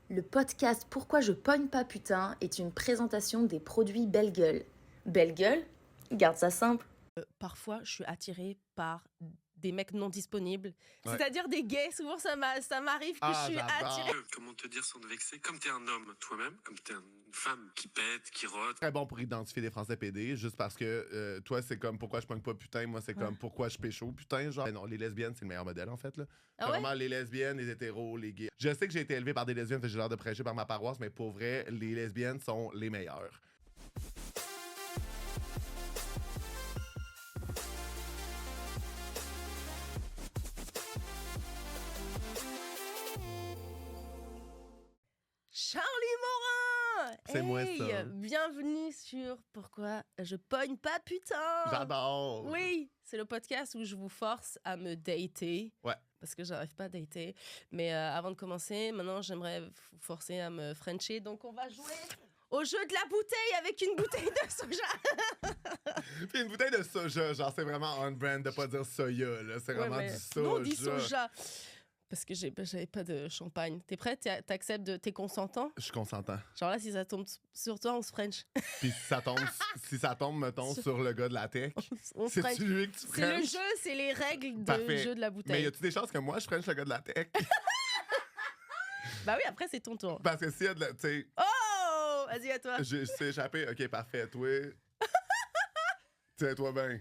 Le podcast Pourquoi je pogne pas putain est une présentation des produits Belle Gueule. Belle Gueule, garde ça simple. Parfois, je suis attirée par des mecs non disponibles. Ouais. C'est-à-dire des gays. Souvent, ça m'arrive que je suis attirée. Comment te dire sans te vexer? Comme t'es un homme toi-même, comme t'es une femme qui pète, qui rote. Très bon pour identifier des Français PD, juste parce que toi, c'est comme pourquoi je pogne pas putain, moi, c'est comme pourquoi je pécho putain, genre. Non, les lesbiennes, c'est le meilleur modèle, en fait, là. Ah C'est ouais? vraiment les lesbiennes, les hétéros, les gays. Je sais que j'ai été élevé par des lesbiennes, fait que j'ai l'air de prêcher par ma paroisse, mais pour vrai, les lesbiennes sont les meilleures. Charlie Morin! C'est moi, ça. Bienvenue sur Pourquoi je pogne pas putain! J'adore! Oui, c'est le podcast où je vous force à me dater. Ouais. Parce que j'arrive pas à dater. Mais avant de commencer, maintenant, j'aimerais vous forcer à me frencher. Donc, on va jouer au jeu de la bouteille avec une bouteille de soja. Puis une bouteille de soja, genre, c'est vraiment on-brand de pas dire soya, là. C'est vraiment du soja. Non, on dit soja. Parce que j'avais pas de champagne. T'es prêt? T'acceptes? T'es consentant? Je suis consentant. Genre là, si ça tombe sur toi, on se French. Puis si ça tombe, mettons, sur le gars de la tech, On se French. c'est-tu lui que tu C'est le French? jeu, c'est les règles du Parfait. jeu de la Mais y bouteille. a-tu des chances que moi, je French le gars de la tech? Bah oui, après, c'est ton tour. Parce que s'il y a de la. Tu sais, Oh! Vas-y, à toi. je sais échappé. Ok, parfait. Toi. Tiens-toi bien.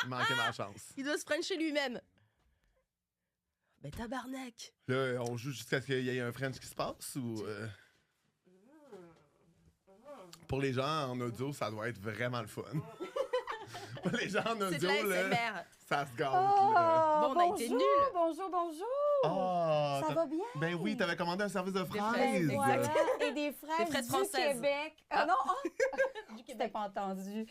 Il manquait ma chance. Il doit se Frencher lui-même. Ben tabarnak! Là, on joue jusqu'à ce qu'il y ait un French qui se passe ou. Pour les gens en audio, ça doit être vraiment le fun. Pour les gens en C'est de audio, là, l'ASMR. ça se gâte. Oh, Là. Bon, on a été bonjour, nuls. bonjour. Ah, Ça t'as- va bien? Ben oui, t'avais commandé un service de fraises. fraises, Ben voilà, et des fraises, Des fraises du françaises. Québec. Ah non, du Québec, pas entendu.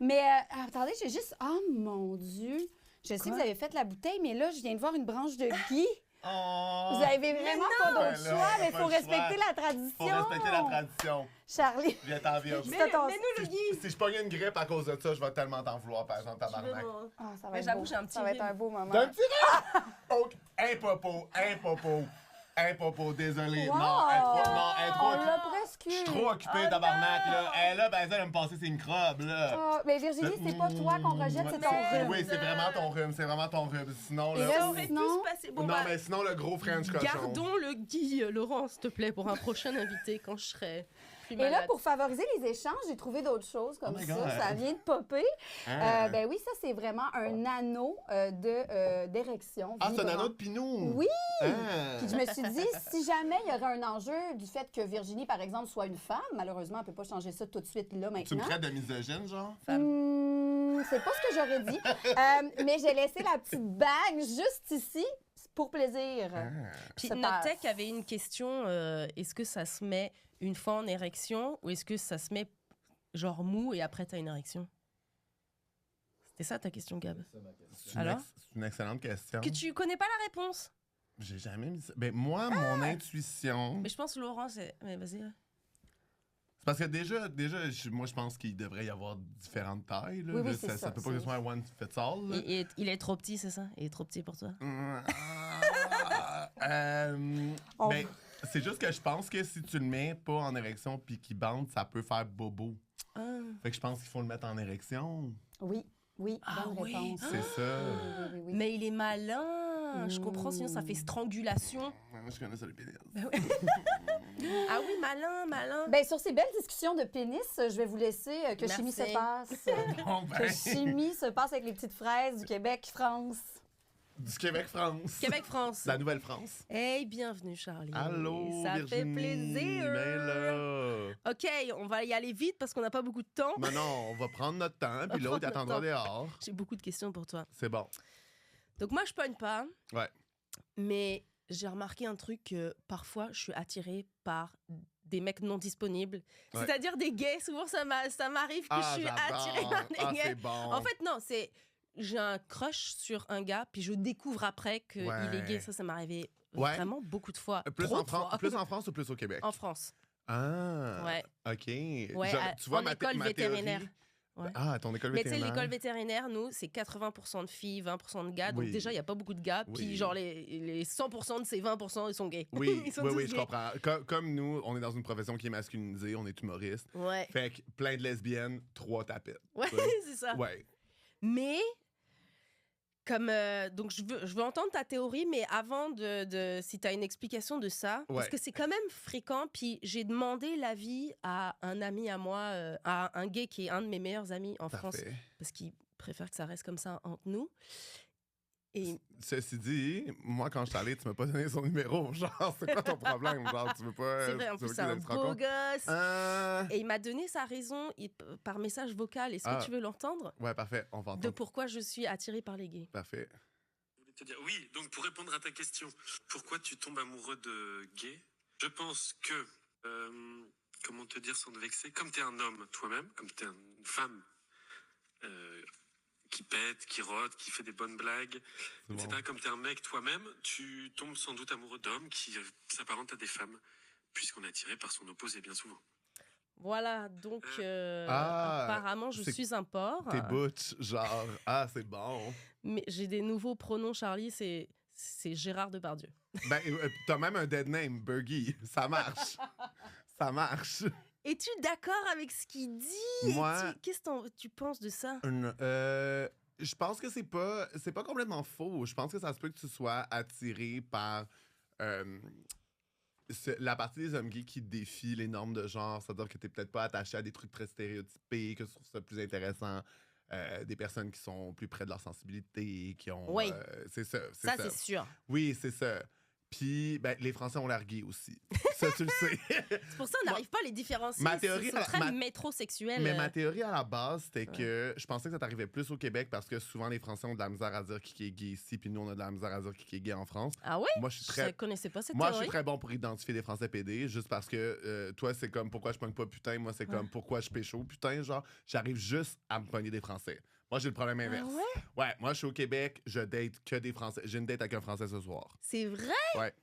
Mais attendez, j'ai juste... Oh mon Dieu! Je sais que vous avez fait la bouteille, mais là, je viens de voir une branche de gui. Oh. Vous avez vraiment pas Ben d'autre là, choix, on a mais il pas faut le respecter choix. la tradition. Faut respecter la tradition. Charlie, Viens t'en vierge. c'est ton... Mets-nous le gui! Si je pogne une grippe à cause de ça, je vais tellement t'en vouloir, par exemple, tabarnak. Ah, ça va Mais être j'avoue, beau. j'ai un petit Ça va être rime. un beau moment. D'un petit rire! Oh, un popo, désolé. Wow! Non, elle est trop On l'a occupée. presque Je suis eu. trop occupé, tabarnak, là. Elle, là, ben, elle va me passer ses microbes, là. Ah, mais Virginie, c'est pas toi qu'on rejette, c'est ton rhume. Oui, c'est vraiment ton rhume, c'est vraiment ton rhume. Sinon, Et là. là, Ça aurait pu Sinon- se passer. Bon, Non, bah, mais sinon, le gros French cochon. gardons le gui, Laurent, s'il te plaît, pour un prochain invité quand je serai plus Et malade. là, pour favoriser les échanges, j'ai trouvé d'autres choses comme Oh my ça. God. Ça vient de popper. Ah. Ben oui, ça, c'est vraiment un anneau d'érection. Ah, c'est un vibrant. anneau de pinou. Oui! Ah. Puis je me suis dit, si jamais il y aurait un enjeu du fait que Virginie, par exemple, soit une femme, malheureusement, elle ne peut pas changer ça tout de suite là, Tu me maintenant. traites de misogyne, genre? C'est pas ce que j'aurais dit. Mais j'ai laissé la petite bague juste ici pour plaisir. Puis Ça notre passe. tech avait une question, est-ce que ça se met une fois en érection ou est-ce que ça se met genre mou et après t'as une érection? C'était ça ta question, Gab? C'est Alors? une excellente question. Que tu connais pas la réponse? J'ai jamais mis ça. Ben, moi, mon intuition. Mais je pense que Laurent, c'est... Mais vas-y. C'est parce que déjà moi, je pense qu'il devrait y avoir différentes tailles. Là. Oui, oui, Là, c'est ça ça, peut pas que ce soit un one fits all. Là. Et il est trop petit, c'est ça? Il est trop petit pour toi? Ben, c'est juste que je pense que si tu le mets pas en érection puis qu'il bande, ça peut faire bobo. Ah. Fait que je pense qu'il faut le mettre en érection. Oui, bonne oui. réponse. C'est ça. Oui. Mais il est malin! Je comprends, sinon ça fait strangulation. Moi, je connais ça, le pénis. Ah oui, malin! Ben, sur ces belles discussions de pénis, je vais vous laisser que Merci. chimie se passe. Bon, Que ben, chimie se passe avec les petites fraises du Québec, France. du Québec-France. Québec-France. La Nouvelle-France. Hey, bienvenue, Charlie. Allô, Ça fait Virginie. plaisir. Ben là. OK, on va y aller vite parce qu'on n'a pas beaucoup de temps. Ben non, on va prendre notre temps, puis On va l'autre il prendre attendra notre dehors. J'ai beaucoup de questions pour toi. C'est bon. Donc moi, je pogne pas, Ouais. mais j'ai remarqué un truc que parfois, je suis attirée par des mecs non disponibles. Ouais. C'est-à-dire des gays. Souvent, ça m'arrive que je suis j'adore. attirée par des Ah, gays. c'est bon. En fait, non, c'est... J'ai un crush sur un gars, puis je découvre après qu'il Ouais. est gay. Ça m'est arrivé Ouais. vraiment beaucoup de fois. Plus Trop en, de fois. plus en France ou plus au Québec? En France. Ah. Ouais. OK. Ouais, Tu vois, en école ma théorie, vétérinaire. Ouais. Ah, ton école Mais tu sais, vétérinaire? l'école vétérinaire, nous, c'est 80% de filles, 20% de gars. Donc Oui. déjà, il n'y a pas beaucoup de gars. Puis Oui. genre, les 100% de ces 20%, ils sont gays. Oui, Ils sont oui, tous oui, je gays. comprends. Comme nous, on est dans une profession qui est masculinisée, on est humoriste. Ouais, Fait que plein de lesbiennes, 3 tapettes. ouais, tu sais. c'est ça. Ouais. Mais, comme. Donc, je veux entendre ta théorie, mais avant si tu as une explication de ça, parce Ouais. que c'est quand même fréquent. Puis j'ai demandé l'avis à un ami à moi, à un gay qui est un de mes meilleurs amis en France, Parfait. parce qu'il préfère que ça reste comme ça entre nous. Et Ceci dit, moi, quand je suis allé, tu m'as pas donné son numéro. Genre, c'est quoi ton problème? Genre, tu veux pas. c'est vrai, en tu veux plus, c'est qu'il un se beau rencontre? gosse. Ah. Et il m'a donné sa raison par message vocal. Est-ce Ah. que tu veux l'entendre? Ouais, parfait. On va De entendre. pourquoi je suis attirée par les gays. Parfait. Je voulais te dire, oui, donc pour répondre à ta question, pourquoi tu tombes amoureux de gay? Je pense que, comment te dire sans te vexer, comme tu es un homme toi-même, comme tu es une femme qui pète, qui rôde, qui fait des bonnes blagues, C'est etc. bon. Comme tu es un mec toi-même, tu tombes sans doute amoureux d'hommes qui s'apparentent à des femmes, puisqu'on est attiré par son opposé bien souvent. Voilà, donc Ah, apparemment, je c'est- suis un porc. T'es butch, genre. Ah, c'est bon. Mais j'ai des nouveaux pronoms, Charlie, c'est Gérard Depardieu. Ben, t'as même un dead name, Bergie. Ça marche. Ça marche. Es-tu d'accord avec ce qu'il dit? Moi- Qu'est-ce que tu penses de ça? Je pense que c'est pas complètement faux. Je pense que ça se peut que tu sois attiré par la partie des hommes gays qui défie les normes de genre. C'est-à-dire que t'es peut-être pas attaché à des trucs très stéréotypés, que tu trouves ça plus intéressant. Des personnes qui sont plus près de leur sensibilité, qui ont... Oui. c'est ça. Ça, c'est sûr. Oui, c'est ça. Puis, ben, les Français ont l'air gays aussi. Ça, tu le sais. C'est pour ça qu'on n'arrive pas à les différencier. Ma théorie, Ils sont très métrosexuels. Mais ma théorie à la base, c'était Ouais. que je pensais que ça t'arrivait plus au Québec parce que souvent les Français ont de la misère à dire qui est gay ici, puis nous on a de la misère à dire qui est gay en France. Ah ouais? Moi, je suis Je très. connaissais pas cette Moi, je théorie. suis très bon pour identifier des Français PD, juste parce que toi, c'est comme pourquoi je pogne pas putain, moi, c'est comme pourquoi je pécho putain, genre, j'arrive juste à me pogner des Français. Moi, j'ai le problème inverse. Ah ouais? Ouais, moi, je suis au Québec, je date que des Français. J'ai une date avec un Français ce soir. C'est vrai? Ouais.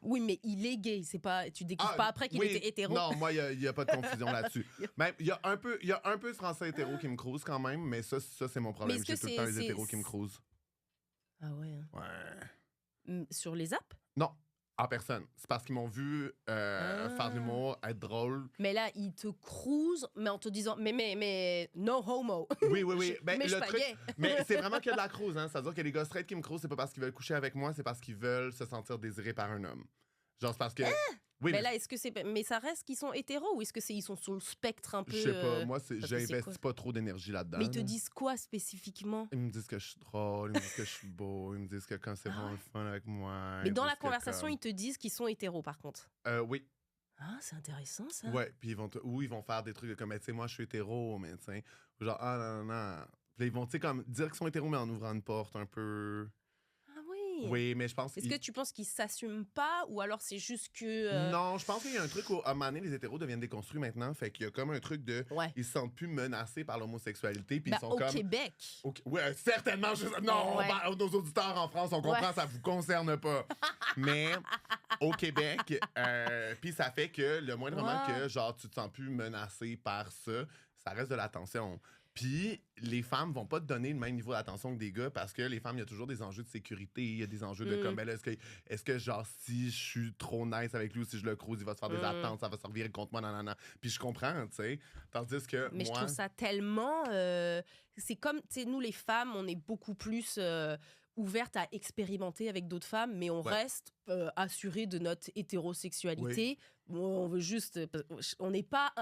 Oui, mais il est gay. C'est pas... Tu découvres Ah, pas après qu'il oui. était hétéro. Non, moi, il n'y a pas de confusion là-dessus. Même, il y a un peu de Français hétéros qui me crousent quand même, mais ça c'est mon problème. est-ce J'ai que tout le temps les c'est- hétéros qui me crousent. Ah ouais. Ouais. Sur les apps? Non, en personne. C'est parce qu'ils m'ont vu faire de l'humour, être drôle. Mais là, il te cruise, mais en te disant, mais no homo. Oui, oui, oui. Ben, mais je le suis pas truc, gay. mais c'est vraiment que de la crouse, hein. C'est-à-dire que les gars straight qui me crousent, c'est pas parce qu'ils veulent coucher avec moi, c'est parce qu'ils veulent se sentir désirés par un homme. Genre, c'est parce que. Oui, Mais là, est-ce que c'est. Mais ça reste qu'ils sont hétéros ou est-ce que ils sont sur le spectre un peu. je sais pas. Moi, parce que c'est j'investis pas trop d'énergie là-dedans. Mais ils te là. disent quoi spécifiquement? Ils me disent que je suis drôle, ils me disent que je suis beau, ils me disent que quand c'est vraiment le fun avec moi. Mais ils me dans la disent que conversation, comme- ils te disent qu'ils sont hétéros par contre. Oui. Ah, c'est intéressant ça. Ouais, puis ils vont faire des trucs comme, tu sais, moi, je suis hétéro, mais tu sais, genre, ah non, non, non. Puis là, ils vont, tu sais, comme dire qu'ils sont hétéros, mais en ouvrant une porte un peu. Ah oui. Oui, mais je pense Est-ce que tu penses qu'ils s'assument pas ou alors c'est juste que. Non, je pense qu'il y a un truc où, à un moment donné, les hétéros deviennent déconstruits maintenant, fait qu'il y a comme un truc de. Ouais. Ils se sentent plus menacés par l'homosexualité, puis Ben, ils sont au comme. Québec. Ouais, certainement. Non, Ouais. nos auditeurs en France, on comprend, Ouais. ça vous concerne pas. Mais au Québec, puis ça fait que le moindrement Ouais. que genre tu te sens plus menacé par ça, ça reste de l'attention. Puis les femmes vont pas te donner le même niveau d'attention que des gars parce que les femmes, il y a toujours des enjeux de sécurité, il y a des enjeux de comme, ben là, est-ce que genre si je suis trop nice avec lui ou si je le crouse, il va se faire des attentes, ça va se revirer contre moi, nanana. Puis je comprends, tu sais. Tandis que Mais moi... je trouve ça tellement. C'est comme, tu sais, nous les femmes, on est beaucoup plus ouvertes à expérimenter avec d'autres femmes, mais on Ouais. reste assuré de notre hétérosexualité. On veut juste. On n'est pas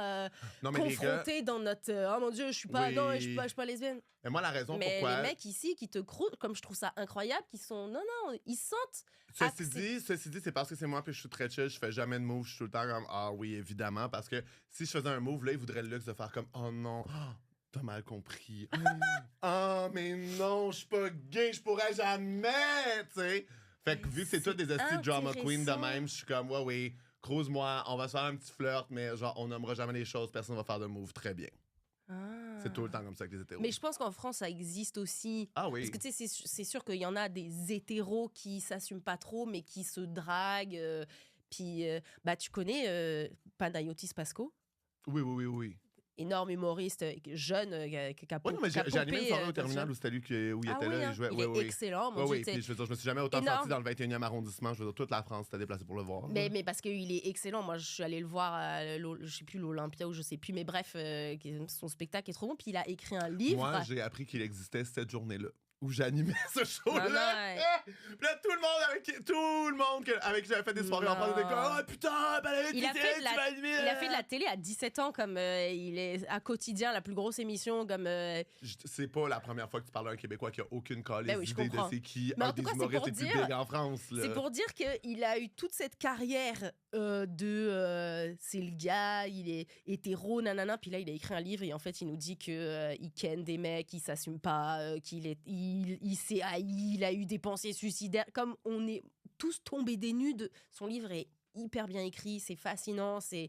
Non, mais les gars... confronté dans notre. Oh mon Dieu, je suis pas. Oui. Non, je suis pas lesbienne. Mais moi, la raison Mais pourquoi... les mecs ici qui te crousent, comme je trouve ça incroyable, qui sont. Non, non, ils sentent. Ceci dit, c'est parce que c'est moi puis je suis très chill, je fais jamais de move, je suis tout le temps comme ah oui, évidemment, parce que si je faisais un move, là, il voudrait le luxe de faire comme oh non, t'as mal compris. Ah, mais non, je suis pas gay, je pourrais jamais, tu sais. Fait que vu que c'est toutes des astuces drama queen de intéressant. même, je suis comme ouais, oui, crouse-moi, on va se faire un petit flirt, mais genre, on nommera jamais les choses, personne va faire de move très bien. Ah. C'est tout le temps comme ça avec les hétéros. Mais je pense qu'en France, ça existe aussi. Ah oui. Parce que tu sais, c'est sûr qu'il y en a des hétéros qui s'assument pas trop, mais qui se draguent. Puis, bah, tu connais Panayotis Pasco? Oui. énorme humoriste jeune qui a Ouais, non, mais j'ai animé une soirée au terminal où c'était lui où il était là. hein? Il jouait. Il est excellent, mon Dieu, Puis je veux dire, je me suis jamais autant énorme. senti dans le 21e arrondissement. Je veux dire, toute la France s'était déplacée pour le voir. Mais parce qu'il est excellent. Moi, je suis allée le voir à je sais plus, l'Olympia ou je sais plus. Mais bref, son spectacle est trop bon. Puis il a écrit un livre. Moi, j'ai appris qu'il existait cette journée-là où j'animais ce show-là. Non. Puis là, tout le monde avec qui j'avais fait des soirées en France était comme « Ah, putain, ben Il a fait de la télé à 17 ans, comme il est à Quotidien, la plus grosse émission, comme... C'est pas la première fois que tu parles à un Québécois qui a aucune calisse oui, je d'idée de comprends. c'est qui Mais en un tout des cas, c'est humoristes pour les plus dire- big en France. Là. C'est pour dire qu'il a eu toute cette carrière c'est le gars, il est hétéro, nanana, puis là, il a écrit un livre et en fait, il nous dit que il ken des mecs, il s'assume pas, il s'est haï, il a eu des pensées suicidaires. Comme on est tous tombés des nues, son livre est hyper bien écrit, c'est fascinant, et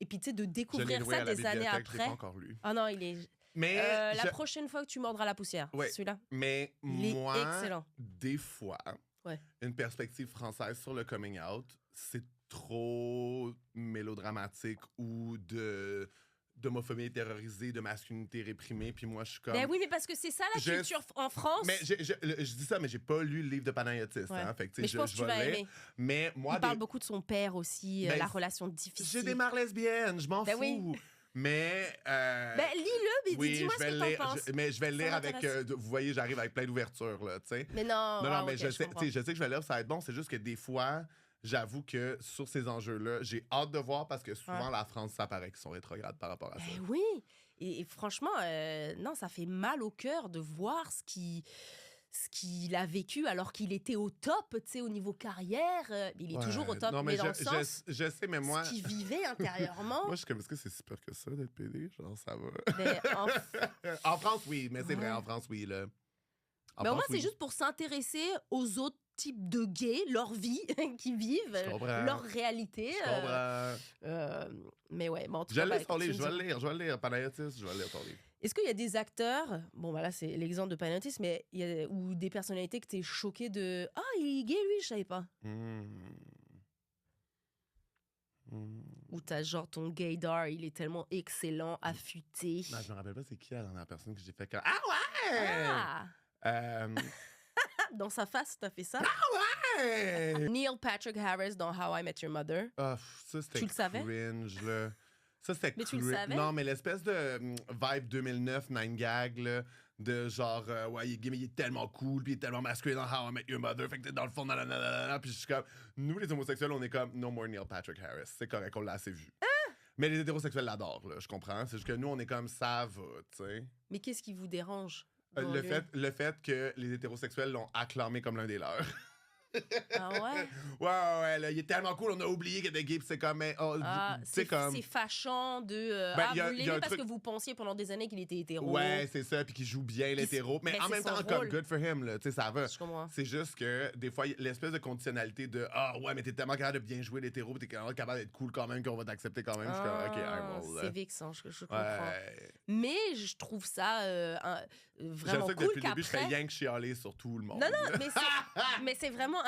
puis tu sais, de Je l'ai découvrir loué ça à la des années bibliothèque, je l'ai après. pas encore lu. Ah non, il est... Mais la prochaine fois que tu mordras la poussière, Ouais. celui-là. Mais Il est moi, excellent. des fois, Ouais. une perspective française sur le coming out, c'est trop mélodramatique ou d'homophobie terrorisée, de masculinité réprimée. Puis moi, je suis comme... Ben oui, mais parce que c'est ça la Je- culture en France. Mais je dis ça, mais j'ai pas lu le livre de Panayotis. Ouais. Hein, fait que, tu sais, Mais je pense que tu vais vas lire. aimer. Mais moi, Il parle beaucoup de son père aussi, Ben, la relation difficile. j'ai des mères lesbiennes, je m'en Ben fous. oui. Mais... Ben lis-le, mais oui, dis-moi je ce vais que le t'en lire. penses. Mais je vais le Ça lire avec... m'intéresse. vous voyez, j'arrive avec plein d'ouvertures, là, tu sais. Mais non, Non, mais ok, je sais comprends. que je vais le lire, ça va être bon. C'est juste que des fois, j'avoue que sur ces enjeux-là, j'ai hâte de voir parce que souvent, la France, ça paraît qu'ils sont rétrogrades par rapport à ça. Ben oui, et franchement, non, ça fait mal au cœur de voir ce qu'il a vécu alors qu'il était au top, tu sais, au niveau carrière. Il est Ouais. toujours au top, Non, mais dans le je sens, sais, mais moi... ce qu'il vivait intérieurement. Moi, je suis comme, est-ce que c'est si peur que ça d'être PD? Genre, ça va. Ben, En France, oui, mais c'est vrai, Ouais. en France, oui, là. En Mais au moins, France, c'est oui. juste pour s'intéresser aux autres types de gays, leur vie qu'ils vivent, Je comprends. leur réalité. Je comprends. Mais ouais, bon, en tout Je cas, vais bah, lire ton écoute, livre, tu je me vais le lire. Panayotis, je vais lire ton livre. Est-ce qu'il y a des acteurs, bon, bah là, c'est l'exemple de Panayotis, mais ou des personnalités que t'es choqué de « Ah, il est gay, lui, je savais pas. Ou t'as genre ton gaydar, il est tellement excellent, affûté. Non, je me rappelle pas c'est qui la dernière personne que j'ai fait comme... Ah ouais! Ah! Euh, Dans sa face, t'as fait ça? ouais! Neil Patrick Harris dans How I Met Your Mother. Ah, ça, c'était Tu le savais? cringe, là. Ça, c'était Mais tu le cringe. savais? Non, mais l'espèce de vibe 2009, 9gag, là, de genre, ouais, il est gay, mais il est tellement cool, puis il est tellement masculin dans How I Met Your Mother, fait que t'es dans le fond, nanana, puis je suis comme, nous, les homosexuels, on est comme, no more Neil Patrick Harris. C'est correct, on l'a assez vu. Mais les hétérosexuels l'adorent, là, je comprends. C'est juste que nous, on est comme, ça va, tu sais. Mais qu'est-ce qui vous dérange? dans Le lui? le fait que les hétérosexuels l'ont acclamé comme l'un des leurs. Ah ouais? Ouais, là, il est tellement cool, on a oublié qu'il était gay, puis c'est comme, mais, oh, Ah, tu sais, comme... c'est fâchant de... Ben, ah, y a- vous y a l'aimez un parce truc- que vous pensiez pendant des années qu'il était hétéro. Ouais, c'est ça, puis qu'il joue bien l'hétéro. Mais ben, en c'est même son temps, comme rôle. good for him, là, tu sais, ça va. Je comprends. C'est juste que des fois, l'espèce de conditionnalité de ah ouais, mais t'es tellement capable de bien jouer l'hétéro, puis t'es capable d'être cool quand même, qu'on va t'accepter quand même. Je suis comme, ok, Ah, I'm all, c'est vexant, je comprends. Ouais. Mais je trouve ça J'aime vraiment ça que cool depuis le début, je fais qu'après... rien que chialer sur tout le monde. Non, mais c'est vraiment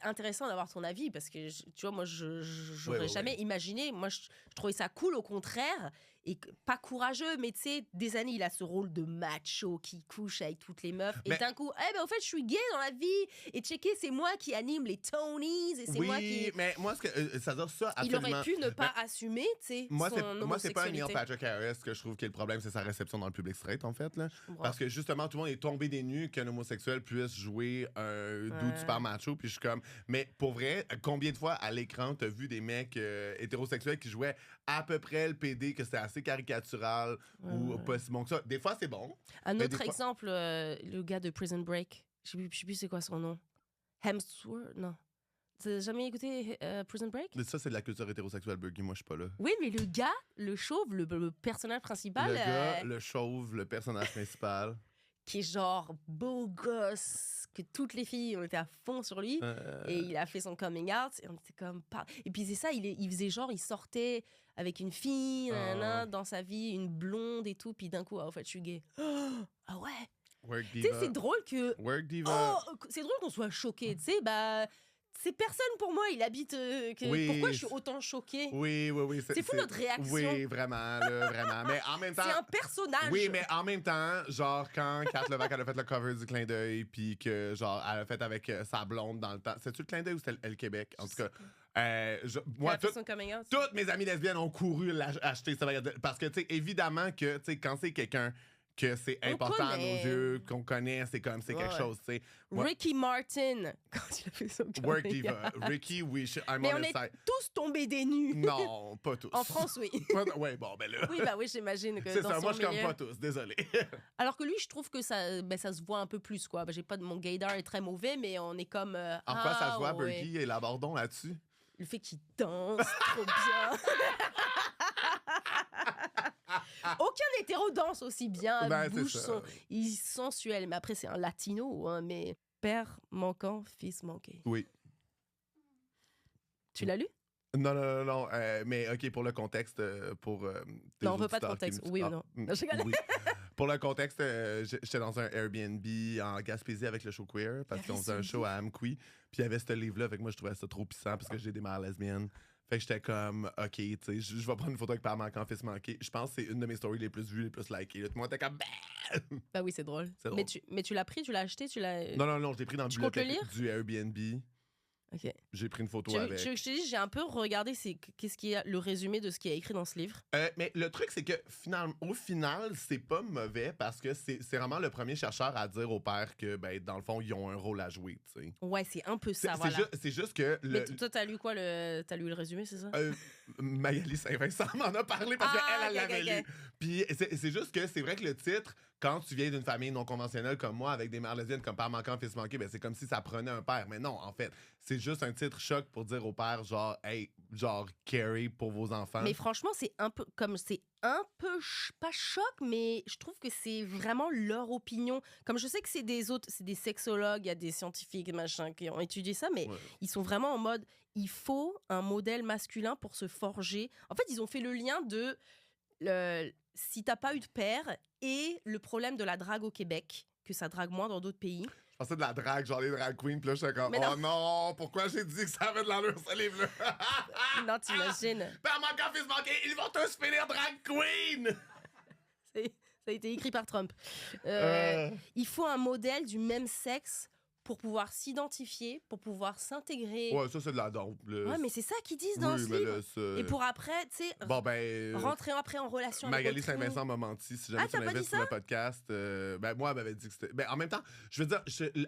intéressant d'avoir ton avis parce que, tu vois, moi, j'aurais Ouais. jamais imaginé. Moi, je trouvais ça cool, au contraire, et pas courageux, mais tu sais, des années, il a ce rôle de macho qui couche avec toutes les meufs. Mais- Et d'un coup, eh ben, au fait, je suis gay dans la vie. Et checker, c'est moi qui anime les Tonys et c'est oui, moi qui... mais moi, ça veut dire ça, Il absolument. aurait pu ne pas assumer, tu sais, Moi, son c'est pas un Neil homosexualité. Patrick Harris que je trouve que le problème, c'est sa réception dans le public straight, en fait. Là. Je comprends. Parce que justement, tout le monde est tombé des nues qu'un homosexuel puisse jouer un dude Ouais. super macho. Puis je suis comme, mais pour vrai, combien de fois à l'écran t'as vu des mecs hétérosexuels qui jouaient à peu près le PD, que c'était assez caricatural ou pas si bon que ça? Des fois, c'est bon. Un Mais autre des fois- exemple, le gars de Prison Break. Je sais plus c'est quoi son nom. Hemsworth, non. T'as jamais écouté Prison Break? Mais ça, c'est de la culture hétérosexuelle, Burgie. Moi, je suis pas là. Oui, mais le gars, le chauve, le personnage principal, Le gars, le chauve, le personnage principal. qui est genre beau gosse, que toutes les filles ont été à fond sur lui. Et il a fait son coming out. Et on était comme pas. Et puis c'est ça, il faisait genre, il sortait avec une fille nanana, dans sa vie, une blonde et tout. Puis d'un coup, ah, au fait, je suis gay. Ah ouais. Work Tu sais, diva. c'est drôle que. Work diva. Oh, c'est drôle qu'on soit choqué, tu sais, bah. c'est personne pour moi. Il habite. Oui, Pourquoi je suis autant choquée? Oui. C'est fou notre réaction. Oui, vraiment, là, vraiment. Mais en même temps. C'est un personnage. Oui, mais en même temps, genre, quand Kat Levac, elle a fait le cover du Clin d'œil, puis que, genre, elle a fait avec sa blonde dans le temps. C'est-tu le Clin d'œil ou c'était le Québec? En tout cas, moi, toutes mes amies lesbiennes ont couru acheter ça. Parce que, tu sais, évidemment que, tu sais, quand c'est quelqu'un que c'est important à nos yeux, qu'on connaît, c'est comme, c'est quelque chose, tu sais. Ricky Martin, quand il a fait son Work Diva. Ricky, oui, I'm mais on on his est side. tous tombés des nues. Non, pas tous. En France, oui. Ouais, bon, ben là. Oui, j'imagine que C'est dans ça, son moi, je suis comme milieu- pas tous, désolé. Alors que lui, je trouve que ça se voit un peu plus, quoi. J'ai pas mon gaydar est très mauvais, mais on est comme... En quoi ça se voit, ouais. Berkey et Labordon là-dessus? Le fait qu'il danse trop bien. Aucun hétéro danse aussi bien. Ben, Bouge c'est ça. il est sensuel. Mais après, c'est un latino, hein, mais père manquant, fils manqué. Oui. Tu l'as lu? Non. Mais OK, pour le contexte, pour. tes Non, on veut pas de auditeurs qui contexte. me- Oui ou Ah, non? Non, je rigole. oui. Pour le contexte, j'étais dans un Airbnb en Gaspésie avec le show queer parce qu'on faisait un show à Amqui. Puis il y avait ce livre-là. Avec moi, je trouvais ça trop puissant parce que j'ai des mères lesbiennes. Fait que j'étais comme, OK, tu sais, je vais prendre une photo avec Père manquant, fils manqué. Je pense que c'est une de mes stories les plus vues, les plus likées. Là, tout le monde était comme, bah! Bah oui, c'est drôle. C'est drôle. Mais tu l'as pris, tu l'as acheté, tu l'as... Non, je l'ai pris dans le Tu comptes le bibliothèque du Airbnb. OK. J'ai pris une photo Tu avec. veux que je te dise, j'ai un peu regardé qu'est-ce qui est le résumé de ce qui est écrit dans ce livre. Mais le truc, c'est que au final, c'est pas mauvais parce que c'est vraiment le premier chercheur à dire au père que, ben, dans le fond, ils ont un rôle à jouer, tu sais. Ouais, c'est un peu C'est ça, voilà. c'est juste que. Mais toi, t'as lu quoi? T'as lu le résumé, c'est ça? Magali Saint-Vincent m'en a parlé parce qu'elle l'avait lu. Puis c'est juste que c'est vrai que le titre, quand tu viens d'une famille non conventionnelle comme moi, avec des mères lesbiennes comme père manquant, fils manqué, ben c'est comme si ça prenait un père. Mais non, en fait, c'est juste un titre choc pour dire au père, genre, hey, genre, carry pour vos enfants. Mais franchement, c'est un peu pas choc, mais je trouve que c'est vraiment leur opinion. Comme je sais que c'est des sexologues, il y a des scientifiques, machin, qui ont étudié ça, mais Ouais. ils sont vraiment en mode, il faut un modèle masculin pour se forger. En fait, ils ont fait le lien de si t'as pas eu de père et le problème de la drague au Québec, que ça drague moins dans d'autres pays. Je pensais de la drague, genre les drag queens, puis là, j'étais comme, Mais oh non, pourquoi j'ai dit que ça avait de l'allure, ce livre-là? Non, t'imagines. Père manquant, fils manqué, ils vont tous finir drag queen! Ça a été écrit par Trump. Euh. Il faut un modèle du même sexe pour pouvoir s'identifier, pour pouvoir s'intégrer. Ouais, ça, c'est de la dompe. Ouais, mais c'est ça qu'ils disent dans ce livre. Là, Et pour après, tu sais, Bon, ben. rentrer après en relation Magali avec autrui. Saint-Vincent m'a menti. Si jamais Ah, tu t'as pas m'invites dit sur le podcast, ben moi, elle m'avait dit que c'était. Ben en même temps, je veux dire,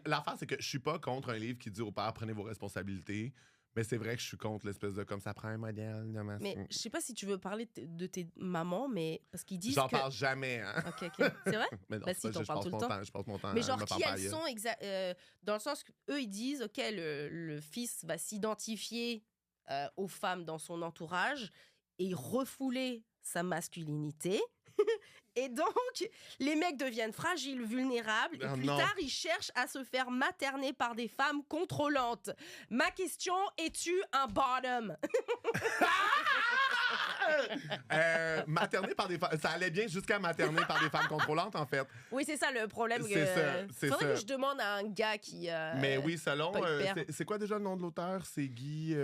l'affaire, c'est que je suis pas contre un livre qui dit aux pères, prenez vos responsabilités. Mais c'est vrai que je suis contre l'espèce de comme ça prend un modèle de ma. Mais je sais pas si tu veux parler de tes mamans, mais parce qu'ils disent J'en que... parle jamais, hein. Ok. C'est vrai? Mais non, Bah c'est si, pas- t'en je parles passe tout le mon temps. temps. Je passe mon temps. Mais à genre, me qui faire elles parler. sont dans le sens qu'eux, ils disent, OK, le fils va s'identifier aux femmes dans son entourage et refouler sa masculinité. Et donc, les mecs deviennent fragiles, vulnérables, et Ah, plus non. tard, ils cherchent à se faire materner par des femmes contrôlantes. Ma question, es-tu un bottom? Materner par des femmes. Ça allait bien jusqu'à materner par des femmes contrôlantes, en fait. Oui, c'est ça le problème. C'est ça, c'est Faudrait ça. que je demande à un gars qui... Mais oui, selon. pas hyper. C'est quoi déjà le nom de l'auteur? C'est Guy.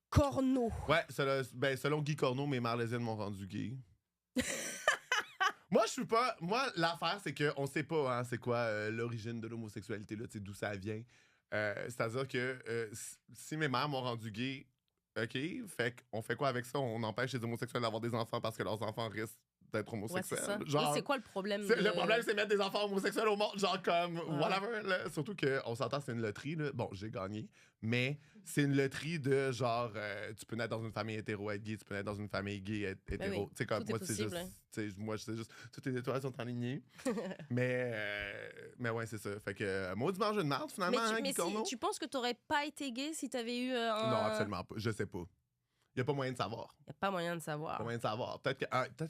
Corneau. Ouais, selon Guy Corneau, mes mères lesbiennes m'ont rendu gay. Moi, je suis pas. Moi, l'affaire, c'est qu'on sait pas, hein, c'est quoi l'origine de l'homosexualité, là, tu sais, d'où ça vient. C'est-à-dire que si mes mères m'ont rendu gay, OK, fait qu'on fait quoi avec ça? On empêche les homosexuels d'avoir des enfants parce que leurs enfants risquent d'être Ouais, c'est homosexuels. ça. Genre, Et c'est quoi le problème? le problème, c'est mettre des enfants homosexuels au monde, genre comme whatever. Là. Surtout qu'on s'entend, c'est une loterie. Là. Bon, j'ai gagné, mais c'est une loterie de genre, tu peux naître dans une famille hétéro, être gay, tu peux naître dans une famille gay, être hétéro. oui, Tu sais, comme tout est moi, c'est possible, juste, hein. tu sais, moi, c'est juste, toutes les étoiles sont alignées. mais ouais, c'est ça. Fait que, maudit mange une marde, finalement, hein, Guy Corneau? tu penses que t'aurais pas été gay si t'avais eu un... Non, absolument pas. Je sais pas. Il n'y a pas moyen de savoir. Y a pas moyen de savoir. Pas moyen de savoir. Peut-être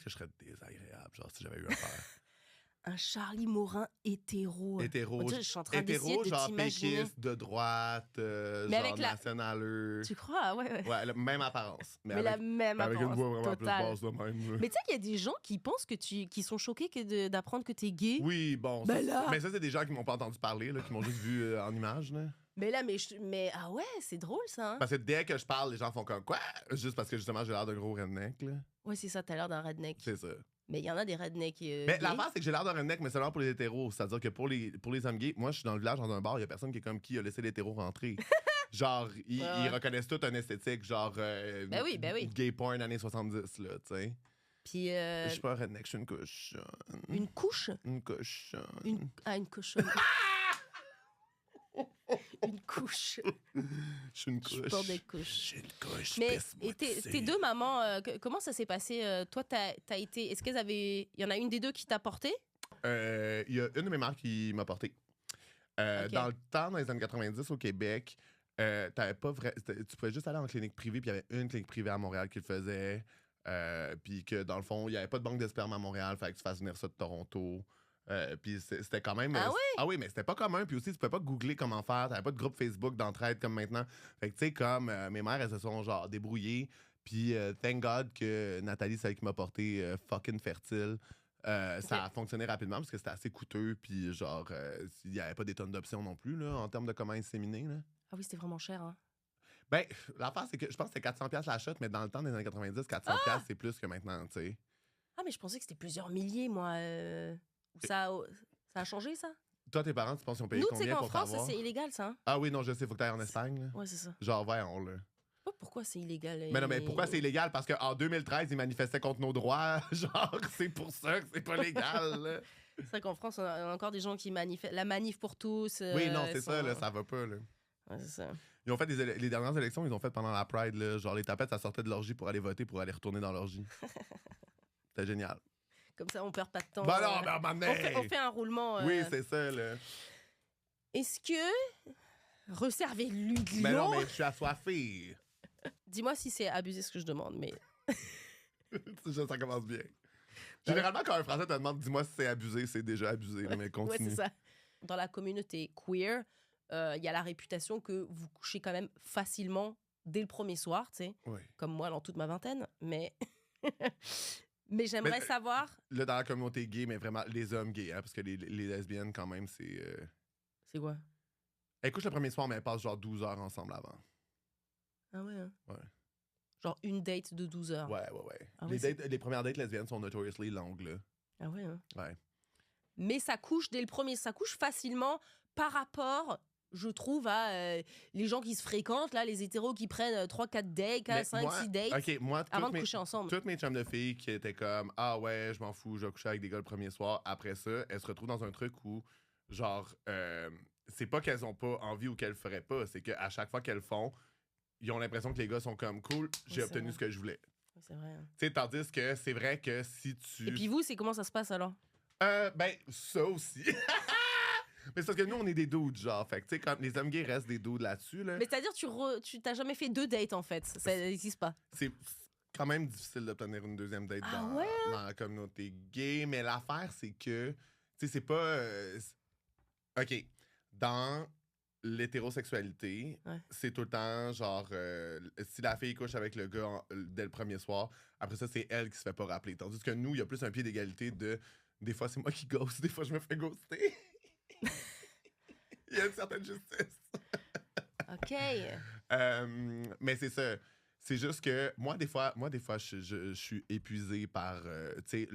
que je serais désagréable, genre, si j'avais eu un père. Un Charlie Morin hétéro. Hétéro, On dirait, je suis en train d'essayer hétéro de genre t'imaginer. péquiste, de droite, Mais genre avec la- nationaleux. Tu crois? Ouais. Ouais, la même apparence. Mais la même avec une apparence voix vraiment totale. plus basse de même. là. Mais tu sais qu'il y a des gens qui pensent qui sont choqués d'apprendre que t'es gay. Oui, bon. Ben là! Mais ça, c'est des gens qui m'ont pas entendu parler, là, qui m'ont juste vu en image. Là. Mais là, mais ah ouais, c'est drôle ça. Hein? Parce que dès que je parle, les gens font comme quoi? Juste parce que justement, j'ai l'air d'un gros redneck, là. Ouais, c'est ça, t'as l'air d'un redneck. C'est ça. Mais il y en a des rednecks. Mais gays. l'affaire, c'est que j'ai l'air d'un redneck, mais seulement pour les hétéros. C'est-à-dire que pour les hommes gays, moi, je suis dans le village, dans un bar, il y a personne qui est comme qui a laissé l'hétéro rentrer. Genre, ils reconnaissent tout un esthétique, genre. Ben oui. Gay porn années 70, là, tu sais. Puis. Je suis pas un redneck, je suis une cochonne. Une couche? Une cochonne. Une cochonne. Une couche. Je suis une couche. Je porte des couches. Je suis une couche. Mais et tes deux mamans, comment ça s'est passé? Toi, t'as été. Est-ce qu'elles avaient. Il y en a une des deux qui t'a porté? Il y a une de mes mères qui m'a porté. Ok. Dans le temps, dans les années 90, au Québec, t'avais pas tu pouvais juste aller en clinique privée, puis il y avait une clinique privée à Montréal qui le faisait. Puis que dans le fond, il n'y avait pas de banque de sperme à Montréal, fallait que tu fasses venir ça de Toronto. Puis c'était quand même. Ah oui? Ah oui, mais c'était pas commun. Puis aussi, tu pouvais pas googler comment faire. T'avais pas de groupe Facebook d'entraide comme maintenant. Fait que tu sais, comme mes mères, elles se sont genre débrouillées. Puis thank God que Nathalie, celle qui m'a porté fucking fertile. Ça a fonctionné rapidement parce que c'était assez coûteux. Puis genre, il n'y avait pas des tonnes d'options non plus là, en termes de comment inséminer. Là. Ah oui, c'était vraiment cher. Hein? Ben, l'affaire, c'est que je pense que c'était 400$ la shot, mais dans le temps des années 90, 400$, c'est plus que maintenant, tu sais. Ah, mais je pensais que c'était plusieurs milliers, moi. Ça a changé, ça? Toi, tes parents, tu penses qu'ils ont payé Nous, tu sais combien qu'en pour France, t'avoir? c'est illégal, ça. Hein? Ah oui, non, je sais, faut que t'ailles en Espagne. Là. Ouais, c'est ça. Genre, voyons, là. Je sais pas pourquoi c'est illégal. Mais non, mais pourquoi c'est illégal? Parce qu'en 2013, ils manifestaient contre nos droits. Genre, c'est pour ça que c'est pas légal, là. C'est vrai qu'en France, on a encore des gens qui manifestent. La manif pour tous. Oui, non, c'est sont- ça, là, ça va pas, là. Ouais, c'est ça. Ils ont fait les dernières élections, ils ont fait pendant la Pride, là. Genre, les tapettes, ça sortait de l'orgie pour aller voter, pour aller retourner dans l'orgie. C'était génial. Comme ça, on perd pas de temps. Bah non, mais à un moment donné! on fait un roulement. Oui, c'est ça, là. Est-ce que. Resservez l'huile. Mais non, mais je suis assoiffé. Dis-moi si c'est abusé ce que je demande, mais. Ça commence bien. Généralement, quand un Français te demande dis-moi si c'est abusé, c'est déjà abusé, là, mais Ouais, continue. c'est ça. Dans la communauté queer, il y a la réputation que vous couchez quand même facilement dès le premier soir, tu sais, Ouais. comme moi dans toute ma vingtaine, mais. Mais j'aimerais Mais, savoir. Là, dans la communauté gay, mais vraiment les hommes gays, hein, parce que les lesbiennes, quand même, c'est. C'est quoi? Elles couchent le premier soir, mais elles passent genre 12 heures ensemble avant. Ah ouais, hein? Ouais. Genre une date de 12 heures. Ouais. Ah les, ouais, les premières dates lesbiennes sont notoriously longues, là. Ah ouais, hein? Ouais. Mais ça couche dès le premier, ça couche facilement par rapport, je trouve, à les gens qui se fréquentent, là, les hétéros qui prennent 3-4 dates, Mais 5-6 moi- dates OK, moi, avant toutes de coucher ensemble. toutes mes chums de filles qui étaient comme ah ouais, je m'en fous, je vais coucher avec des gars le premier soir. Après ça, elles se retrouvent dans un truc où, genre, c'est pas qu'elles ont pas envie ou qu'elles feraient pas, c'est qu'à chaque fois qu'elles le font, ils ont l'impression que les gars sont comme cool, j'ai c'est obtenu vrai. ce que je voulais. Ouais, c'est vrai. Hein. Tu sais, tandis que c'est vrai que si tu. Et puis vous, c'est comment ça se passe alors? Ben, ça aussi. Mais c'est parce que nous, on est des dudes, genre. Fait que, tu sais, quand les hommes gays restent des dudes là-dessus, là, Mais c'est-à-dire, tu t'as jamais fait 2 dates en fait. Ça n'existe pas. c'est quand même difficile d'obtenir une deuxième date Ah dans, ouais, dans la communauté gay. Mais l'affaire, c'est que, tu sais, c'est pas. OK. Dans l'hétérosexualité, Ouais. c'est tout le temps, genre, si la fille couche avec le gars dès le premier soir, après ça, c'est elle qui se fait pas rappeler. Tandis que nous, il y a plus un pied d'égalité de. Des fois, c'est moi qui ghost, des fois, je me fais ghoster. Il y a une certaine justice. OK. Mais c'est ça. C'est juste que moi, des fois, je suis épuisé par. Tu sais,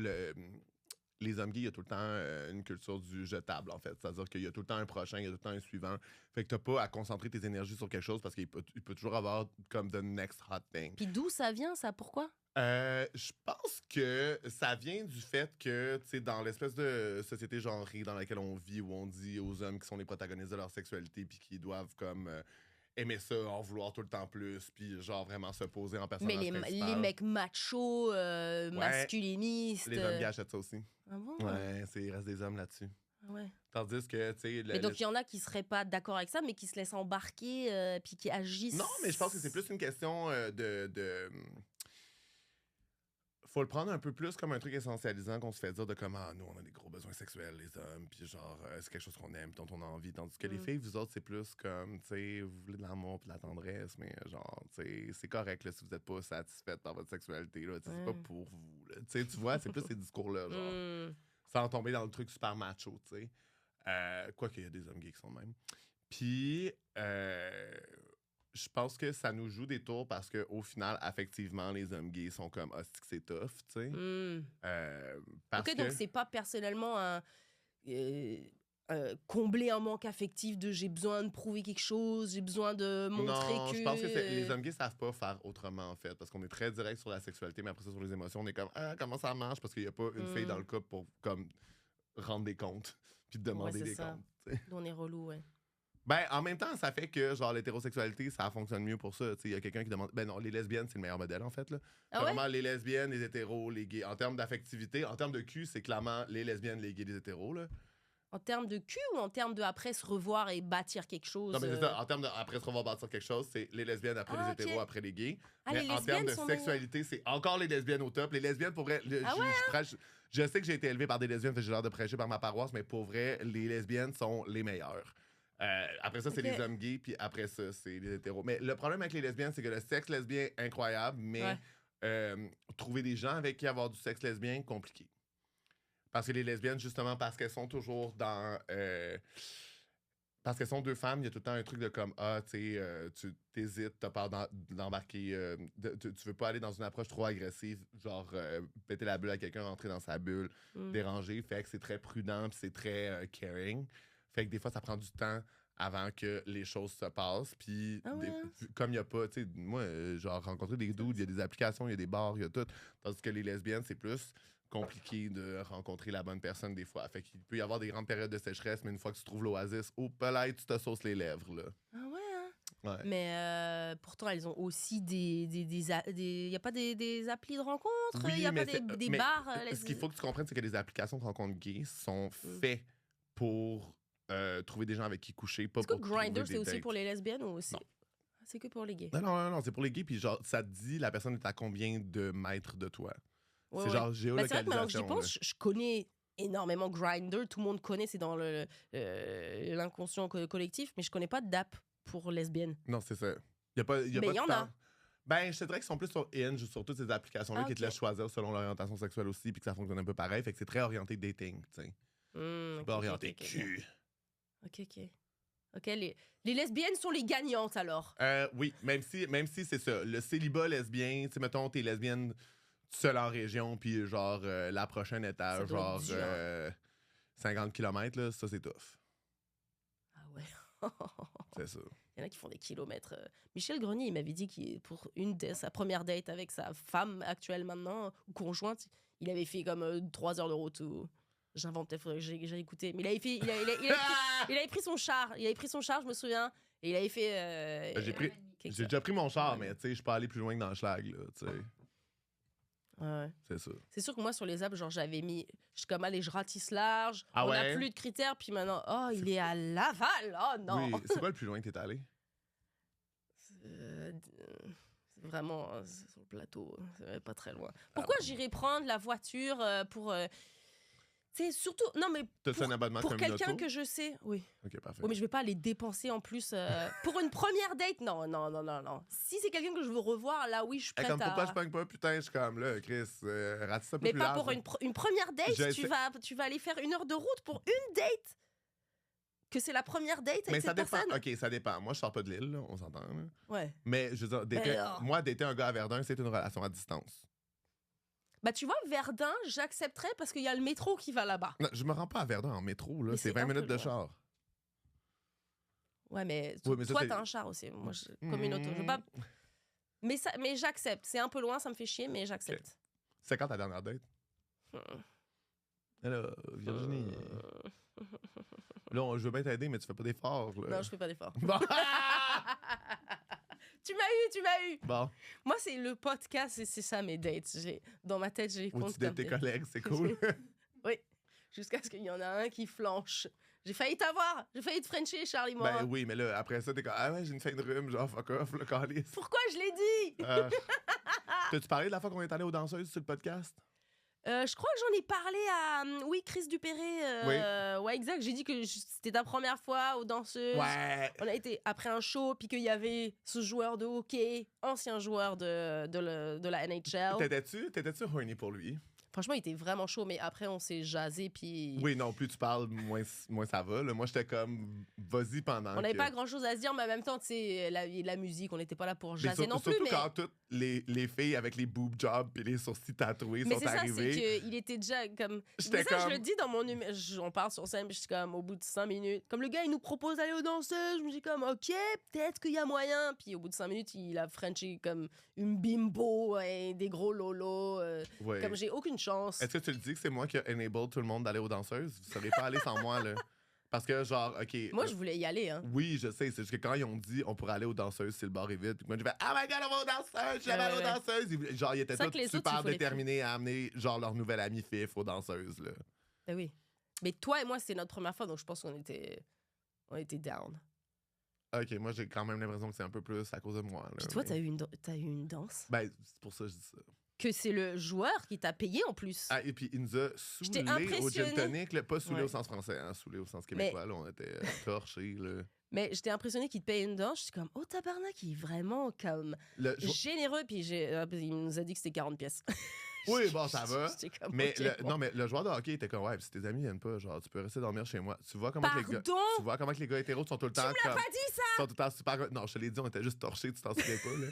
les hommes gays, il y a tout le temps une culture du jetable, en fait. C'est-à-dire qu'il y a tout le temps un prochain, il y a tout le temps un suivant. Fait que t'as pas à concentrer tes énergies sur quelque chose parce qu'il peut toujours avoir comme the next hot thing. Puis d'où ça vient, ça? Pourquoi? Je pense que ça vient du fait que, tu sais, dans l'espèce de société genrée dans laquelle on vit, où on dit aux hommes qui sont les protagonistes de leur sexualité, puis qui doivent comme aimer ça, en vouloir tout le temps plus, puis genre vraiment se poser en personnage Mais les principal. mecs machos, masculinistes. Les hommes gays achètent ça aussi. Ah bon? Ouais, il reste des hommes là-dessus. Ah ouais. Tandis que, tu sais... Mais donc, il y en a qui seraient pas d'accord avec ça, mais qui se laissent embarquer, puis qui agissent. Non, mais je pense que c'est plus une question de faut le prendre un peu plus comme un truc essentialisant qu'on se fait dire de comment nous on a des gros besoins sexuels les hommes puis genre c'est quelque chose qu'on aime dont on a envie tandis que les filles vous autres c'est plus comme tu sais vous voulez de l'amour puis de la tendresse mais genre tu sais c'est correct là si vous êtes pas satisfaite par votre sexualité là tu sais, c'est pas pour vous là. Tu sais tu vois c'est plus ces discours là genre sans tomber dans le truc super macho tu sais quoi qu'il y a des hommes gays qui sont de même Puis, je pense que ça nous joue des tours parce qu'au final, affectivement, les hommes gays sont comme « Ah, c'est tough », tu sais. Parce OK, que... donc c'est pas personnellement combler un manque affectif de j'ai besoin de prouver quelque chose, j'ai besoin de montrer Non, que... je pense que les hommes gays savent pas faire autrement, en fait, parce qu'on est très direct sur la sexualité, mais après ça, sur les émotions, on est comme « Ah, comment ça marche? » Parce qu'il y a pas une fille dans le couple pour, comme, rendre des comptes, puis demander c'est des ça. comptes, tu sais. On est relou, ouais. Ben, en même temps, ça fait que, genre, l'hétérosexualité, ça fonctionne mieux pour ça. Tu sais, il y a quelqu'un qui demande... Ben non, les lesbiennes, c'est le meilleur modèle, en fait, là. Ah ouais? Vraiment, les lesbiennes, les hétéros, les gays. En termes d'affectivité, en termes de cul, c'est clairement les lesbiennes, les gays, les hétéros, là. En termes de cul ou en termes de après se revoir et bâtir quelque chose? Non, mais c'est ça. En termes de après se revoir bâtir quelque chose, c'est les lesbiennes après les OK. hétéros, après les gays. Ah, mais les en termes de lesbiennes sont sexualité, c'est encore les lesbiennes au top. Les lesbiennes, pour vrai, Ah ouais, je sais que j'ai été élevé par des lesbiennes, fait que j'ai l'air de prêcher par ma paroisse, mais pour vrai, les lesbiennes sont les meilleures. Après ça, c'est OK. les hommes gays, puis après ça, c'est les hétéros. Mais le problème avec les lesbiennes, c'est que le sexe lesbien, incroyable, mais trouver des gens avec qui avoir du sexe lesbien, compliqué. Parce que les lesbiennes, justement, parce qu'elles sont toujours dans... parce qu'elles sont deux femmes, il y a tout le temps un truc de comme, ah, tu sais, tu t'hésites, t'as peur d'embarquer, tu veux pas aller dans une approche trop agressive, genre péter la bulle à quelqu'un, rentrer dans sa bulle, déranger. Fait que c'est très prudent, puis c'est très caring. Fait que des fois, ça prend du temps avant que les choses se passent. Puis, comme il n'y a pas, tu sais, moi, genre, rencontrer des dudes, il y a des applications, il y a des bars, il y a tout. Tandis que les lesbiennes, c'est plus compliqué de rencontrer la bonne personne des fois. Fait qu'il peut y avoir des grandes périodes de sécheresse, mais une fois que tu trouves l'oasis, oh, peut-être tu te sauces les lèvres, là. Ah ouais, hein? Ouais. Mais pourtant, elles ont aussi des... Il n'y a pas des applis de rencontre? Il Oui, n'y a mais pas des mais bars? ce qu'il faut que tu comprennes, c'est que les applications de rencontres gays sont faites pour trouver des gens avec qui coucher, pas Est-ce que pour trouver Grindr, des c'est aussi dates. pour les lesbiennes ou aussi? Non. C'est que pour les gays? Non, c'est pour les gays, puis genre, ça te dit la personne est à combien de mètres de toi. Ouais, c'est ouais. genre Bah, c'est vrai que maintenant que j'y géolocalisation. pense, je connais énormément Grindr. Tout le monde connaît, c'est dans l'inconscient collectif, mais je connais pas d'app pour lesbiennes. Non, c'est ça. Il y a pas Mais de il y en a. temps. Ben, je te dirais qu'ils sont plus sur Hinge ou sur toutes ces applications-là Ah, qui te ok. laissent choisir selon l'orientation sexuelle aussi, puis que ça fonctionne un peu pareil. Fait que c'est très orienté dating, tu sais. Ok, Pas ok, orienté ok, ok. cul. Ok, les lesbiennes sont les gagnantes alors. Oui, même si c'est ça. Le célibat lesbien, tu sais, mettons, t'es lesbienne seule en région, puis genre, la prochaine étage, Ça doit genre, être dur. 50 km, là, ça, c'est tough. Ah ouais. C'est ça. Il y en a qui font des kilomètres. Michel Grenier, il m'avait dit qu'il pour sa première date avec sa femme actuelle maintenant, ou conjointe, il avait fait comme 3 heures de route. J'invente, peut-être faudrait que j'ai écouté. Mais il avait fait, il avait pris son char. Il avait pris son char, je me souviens. Et il avait fait. J'ai déjà pris mon char, mais tu sais, je peux aller plus loin que dans le schlag, là, tu sais. Ouais. C'est ça. C'est sûr que moi, sur les apps, genre, j'avais mis. Je suis comme, allez, je ratisse large. Ah on ouais? n'a plus de critères. Puis maintenant, oh, il est à Laval. Oh non. Oui, c'est quoi le plus loin que t'es allé? C'est vraiment c'est sur le plateau. C'est pas très loin. Pourquoi j'irais prendre la voiture pour. Tu sais, surtout. Non, mais. T'as-tu un abonnement Pour comme une quelqu'un auto? que je sais. Oui. Ok, parfait. Oui, mais je vais pas aller dépenser en plus pour une première date. Non. Si c'est quelqu'un que je veux revoir, là, oui, je suis Hey, prête comme pourquoi à... je pogne pas, putain, je suis comme là, Chris, ratisse ça un peu Mais plus pas large, pour hein. une première date. Je Tu sais. vas aller faire 1 heure de route pour une date. Que c'est la première date avec Mais ça cette dépend. personne. Ok, ça dépend. Moi, je sors pas de l'île, là, on s'entend. Là. Ouais. Mais je veux dire, alors? moi, dater un gars à Verdun, c'est une relation à distance. Bah, tu vois, Verdun, j'accepterais parce qu'il y a le métro qui va là-bas. Non, je me rends pas à Verdun en métro, là. Mais C'est c'est 20 un peu minutes de loin. char. Ouais, mais, Ouais, mais ça, toi, c'est- t'as un char aussi. Moi, comme une auto. Je veux pas... Mais j'accepte. C'est un peu loin, ça me fait chier, mais j'accepte. C'est quand ta dernière date? Alors, Virginie. Là, je veux bien t'aider, mais tu fais pas d'efforts. là. Non, je fais pas d'effort. Bon. Tu m'as eu. Bon. Moi, c'est le podcast, c'est ça mes dates. Dans ma tête, j'ai Ou compte tu dates tes collègues, c'est cool. Oui, jusqu'à ce qu'il y en a un qui flanche. J'ai failli t'avoir. J'ai failli te frencher, Charlie, moi. Ben oui, mais là, après ça, t'es comme, ah ouais, j'ai une fin de rhume, genre, fuck off, le calice. Pourquoi je l'ai dit? T'as-tu parlé de la fois qu'on est allé aux danseuses sur le podcast? Je crois que j'en ai parlé à... Oui, Chris Dupéré. Ouais, exact. J'ai dit que c'était ta première fois aux danseuses. Ouais. On a été après un show, puis qu'il y avait ce joueur de hockey, ancien joueur de la NHL. T'étais-tu horny pour lui? Franchement, il était vraiment chaud, mais après, on s'est jasé, puis... Oui, non, plus tu parles, moins ça va. Là. Moi, j'étais comme, vas-y pendant On n'avait que... pas grand-chose à se dire, mais en même temps, tu sais, la musique, on n'était pas là pour Mais jaser non plus, surtout mais... quand toutes les filles avec les boob jobs et les sourcils tatoués Mais sont c'est ça, arrivées. c'est qu'il était déjà comme... J'étais Mais ça, je comme- le dis dans mon numéro... On parle sur scène, puis je suis comme, au bout de 5 minutes... Comme le gars, il nous propose d'aller aux danseuses, je me dis comme, OK, peut-être qu'il y a moyen. Puis au bout de 5 minutes, il a frenché comme une bimbo et des gros lolos. Ouais. Comme j'ai aucune chance. Est-ce que tu le dis que c'est moi qui ai enable tout le monde d'aller aux danseuses? Vous ne seriez pas allé sans moi, là. Parce que, genre, OK... Moi, je voulais y aller, hein. Oui, je sais. C'est juste que quand ils ont dit on pourrait aller aux danseuses si le bar est vide, puis moi, je fais oh my god, on va aux danseuses, je vais aller aux Ouais. danseuses. Genre, ils étaient C'est ça tous que les autres, il super faut les déterminés à amener, genre, leur nouvelle amie Fif aux danseuses, là. Ben oui. Mais toi et moi, c'est notre première fois, donc je pense qu'on était down. OK, moi, j'ai quand même l'impression que c'est un peu plus à cause de moi, là. Puis toi, mais- t'as eu une danse? Ben, c'est pour ça que je dis ça. Que c'est le joueur qui t'a payé en plus. Ah, et puis, il nous a saoulés au gin impressionnée. tonic, là. Pas saoulés Ouais. au sens français, hein, saoulés au sens québécois, là. On était torchés, là. Mais j'étais impressionnée qu'il te paye une danse. Je suis comme, oh tabarnak, il est vraiment comme Le- je- généreux. Puis il nous a dit que c'était 40 pièces. Oui, bon, ça va. J'étais comme, Mais, ok, bon. non, mais le joueur de hockey était comme, ouais, si tes amis viennent pas, genre, tu peux rester dormir chez moi. Tu vois comment que les gars. Pardon? Tu vois comment que les gars hétéros sont tout le temps. Tu me l'as comme- pas dit ça? sont tout le temps super. Non, je te l'ai dit, on était juste torchés, tu t'en souviens pas, là.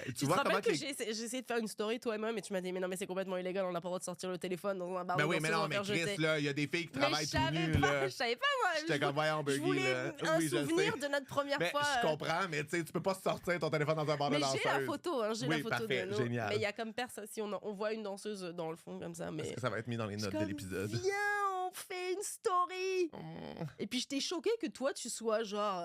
Tu te vois comment rappelles que les- j'ai essayé de faire une story, toi et moi, mais tu m'as dit, mais non, mais c'est complètement illégal, on n'a pas le droit de sortir le téléphone dans un bar Ben de oui, mais danseuses, non, on va mais faire jeter. Chris, là, il y a des filles qui Mais travaillent je tout savais nues, pas, là. je savais pas, moi. J'étais comme, voyons, Je Buggy, voulais là. un Oui, je souvenir sais. de notre première Mais fois. je comprends, mais tu sais, tu peux pas sortir ton téléphone dans un bar de Mais danseuse. j'ai la photo, hein, j'ai Oui, la photo parfait, de nous. génial. Mais il y a comme personne, si on voit une danseuse dans le fond comme ça, mais... Est-ce que ça va être mis dans les Je suis notes de comme, l'épisode? Viens, on fait une story. Oh. Et puis j'étais choquée que toi, tu sois genre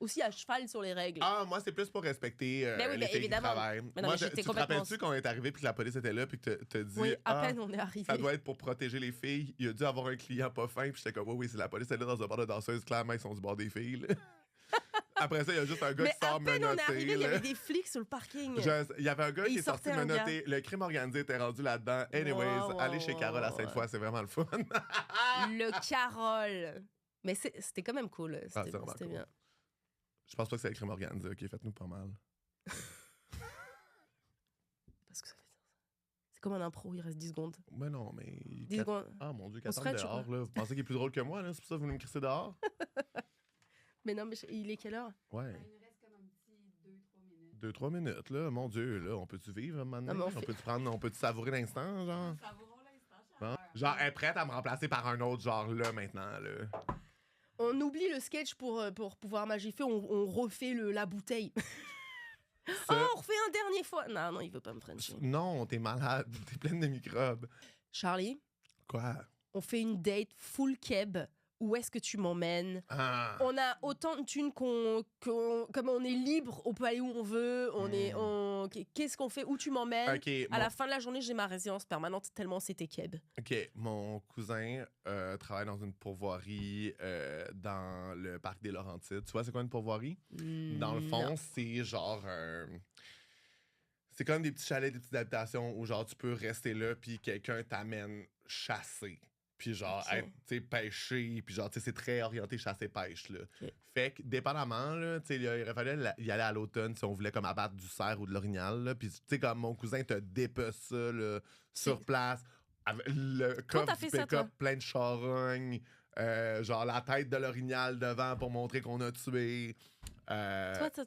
aussi à cheval sur les règles. Ah, moi, c'est plus pour respecter Ben oui, les ben filles évidemment. qui travaillent. Mais non, Moi, mais j'étais tu te complètement- rappelles-tu quand on est arrivé puis que la police était là puis que t'as dit Oui, à ah, peine on est arrivé. ça doit être pour protéger les filles. Il a dû avoir un client pas fin puis j'étais comme oui, c'est la police elle est là dans un bar de danseuse, clairement ils sont du bord des filles. Là. Après ça, il y a juste un gars Mais qui sort à peine on est menotté. arrivé, il y là. avait des flics sur le parking. Il y avait un gars Et qui il est sorti sortait un menotté. Le crime organisé était rendu là-dedans. Anyways, Wow, allez chez Carole à wow, Sainte-Foy, c'est vraiment le fun. Le Carole. Mais c'était quand même cool. Ah, C'était c'est vraiment c'était cool. bien. Je pense pas que c'est le crime organisé, ok, faites-nous pas mal. Parce que ça fait ça. C'est comme un impro, il reste 10 secondes. Mais non, mais. 10 secondes. Ah mon dieu, On se 4 french, dehors, quoi. là. Vous pensez qu'il est plus drôle que moi, là? C'est pour ça que vous voulez me crisser dehors? Mais non, mais il est quelle heure? Ouais. Il nous reste comme un petit 2-3 minutes. 2-3 minutes, là. Mon Dieu, là, on peut-tu vivre un moment donné? Non, mais On peut-tu savourer l'instant, genre? Savourons l'instant, Bon. Genre, elle est prête à me remplacer par un autre, genre là, maintenant, là. On oublie le sketch pour pouvoir magiffer, on refait la bouteille. Oh, Ça- on refait un dernier fois. Non, non, il veut pas me frencher. Non, t'es malade, t'es pleine de microbes. Charlie, Quoi? on fait une date full keb. Où est-ce que tu m'emmènes? Ah. On a autant de thunes comme on est libre, on peut aller où on veut. Qu'est-ce qu'on fait? Où tu m'emmènes? Ok, À la fin de la journée, j'ai ma résidence permanente tellement c'était keb. OK, mon cousin travaille dans une pourvoirie dans le parc des Laurentides. Tu vois, c'est quoi une pourvoirie? Dans le fond, Non. c'est genre c'est comme des petits chalets, des petites habitations où genre tu peux rester là puis quelqu'un t'amène chasser. Puis genre, Ok. être, tu sais, pêcher. Puis genre, tu sais, c'est très orienté chasse-pêche, là. Ok. Fait que, dépendamment, là, tu sais, il aurait fallu y aller à l'automne si on voulait comme abattre du cerf ou de l'orignal, là. Puis, tu sais, comme mon cousin te dépece ça, là, sur place. Avec le coffre t'as du fait ça, pick-up toi? plein de charognes. Genre, la tête de l'orignal devant pour montrer qu'on a tué. Toi, t'as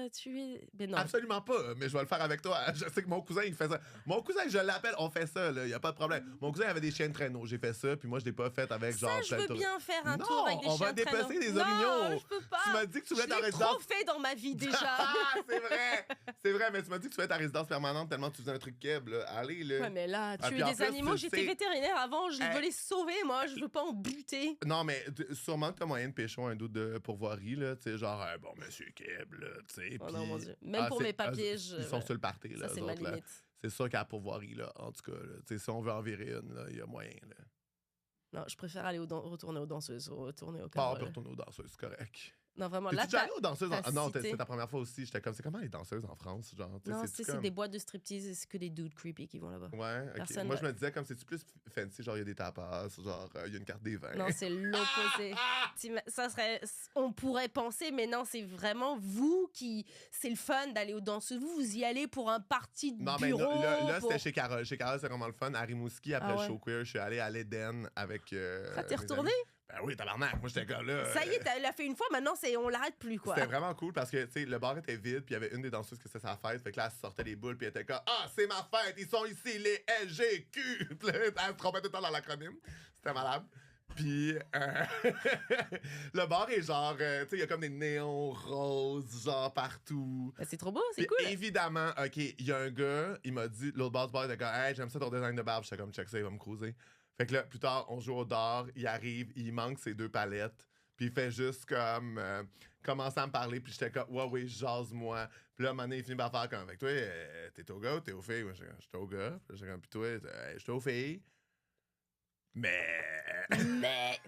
tué. Mais non. Absolument pas, mais je vais le faire avec toi. Je sais que mon cousin, il fait ça. Mon cousin, je l'appelle, on fait ça, là, y a pas de problème. Mon cousin avait des chiens de traîneau, j'ai fait ça, puis moi, je l'ai pas fait avec genre... Ça, je veux tel- bien faire un Non, tour avec des on va chiens de traîneau. dépecer des Non, orignaux. je peux pas. Tu m'as dit que tu voulais Je ta l'ai résidence... trop fait dans ma vie déjà. Ah, c'est vrai, mais tu m'as dit que tu voulais ta résidence permanente tellement tu faisais un truc keb, là. Allez, là. Ouais, mais là, Ah, tuer puis en des plus, animaux, tu le j'étais sais. vétérinaire avant, je Eh. veux les sauver, moi, je veux pas en buter. Non, mais sûrement que t'as moyen de pêcher un doute de pourvoirie, là. Tu sais, genre, bon, monsieur Keb, là, tu sais. Oh puis- non, mon Dieu. Même Ah, pour c'est- mes papiers, Ils sont sur le party, là. ça, c'est eux ma autres, là. limite. C'est sûr qu'à la pourvoirie, là, en tout cas, là. Tu sais, si on veut en virer une, là, il y a moyen, là. Non, je préfère aller retourner aux danseuses, retourner au Pas carole. pour retourner aux danseuses, c'est correct. Non, vraiment, là, T'es-tu déjà allé aux danseuses? t'as Non, cité. c'est ta première fois aussi. J'étais comme, c'est comment les danseuses en France? Genre, Non, c'est-tu c'est comme... des boîtes de striptease et c'est que des dudes creepy qui vont là-bas. Ouais, ok. Personne Moi, va- je me disais, comme, c'est-tu plus fancy? Genre, il y a des tapas, genre, il y a une carte des vins. Non, c'est l'opposé. Ça serait... On pourrait penser, mais non, c'est vraiment vous qui... C'est le fun d'aller aux danseuses. Vous y allez pour un party de Non, mais bureau. là pour... c'était chez Carole. Chez Carole, c'est vraiment le fun. À Rimouski, après Ah le ouais. show queer, je suis allé à l'Éden avec. Ça t'est mes retourné? amis. Ben oui, tabarnak. Moi, j'étais comme là. Ça y est, elle l'a fait une fois, maintenant, on l'arrête plus, quoi. C'était vraiment cool parce que, tu sais, le bar était vide, puis il y avait une des danseuses que c'était sa fête. Fait que là, elle sortait les boules, puis elle était comme, ah, c'est ma fête, ils sont ici, les LGQ. Puis là, elle se trompait tout le temps dans l'acronyme. C'était malade. Puis, le bar est genre, tu sais, il y a comme des néons roses, genre partout. Ben, c'est trop beau, c'est Puis cool. évidemment, OK, il y a un gars, il m'a dit, l'autre boss bar, il était comme, hey, j'aime ça ton design de barbe. J'étais comme, check ça, il va me cruiser. Fait que là, plus tard, on joue au dard, il arrive, il manque ses 2 palettes, puis il fait juste comme, commencer à me parler, puis j'étais comme, ouais, oui, jase-moi. Puis là, à un moment donné, il finit par faire comme, avec toi, t'es au gars ou t'es aux filles? Moi, j'étais au gars. Puis j'étais comme, puis toi, j'étais aux filles. Mais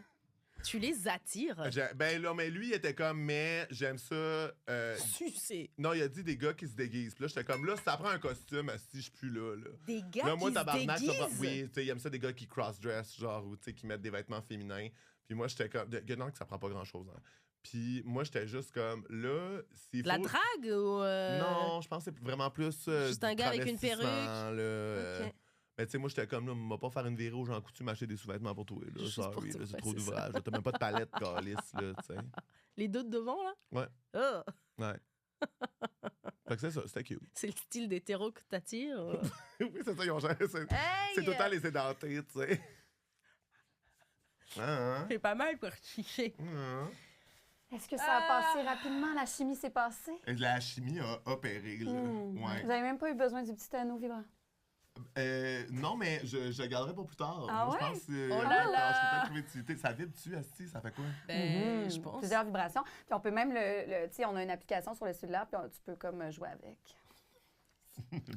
tu les attires. Ben là, mais lui, il était comme, mais j'aime ça. Sucer. Non, il a dit des gars qui se déguisent. Puis là, j'étais comme, là, ça prend un costume, si je suis plus là. Des gars Là, moi, qui tabarnak, se déguisent. oui, tu sais, il aime ça des gars qui cross-dress, genre, ou tu sais, qui mettent des vêtements féminins. Puis moi, j'étais comme, non, que ça prend pas grand-chose. Hein. Puis moi, j'étais juste comme, là, s'il faut. La drague ou... Non, je pense que c'est vraiment plus. Juste un gars avec une perruque. Là, Ok. mais tu sais, moi, j'étais comme, là, m'a pas faire une virée aux gens coutus m'acheter des sous-vêtements pour toi. Là, Juste genre, pour oui, toi, là, c'est ouais, trop c'est d'ouvrage. T'as même pas de palette, calice, là, tu sais. Les deux de devant, là? Ouais. Oh, Ouais. Fait que c'est ça, c'était cute. c'est le style d'hétéro que t'attires. Oui, c'est ça, ils ont c'est Hey! tout le temps les édentés, tu sais. Hein? C'est pas mal pour chicher. Est-ce que ça a passé rapidement? La chimie s'est passée? Et la chimie a opéré, là. Ouais. Vous avez même pas eu besoin du petit anneau vibrant? Non, mais je le garderai pour plus tard. Ah Moi, ouais? je pense que Oh là là! je peux peut-être trouver utilité. Ça vibre dessus, Asti, ça fait quoi? Ben, je pense. Plusieurs vibrations. Puis on peut même tu sais, on a une application sur le cellulaire, puis tu peux comme jouer avec.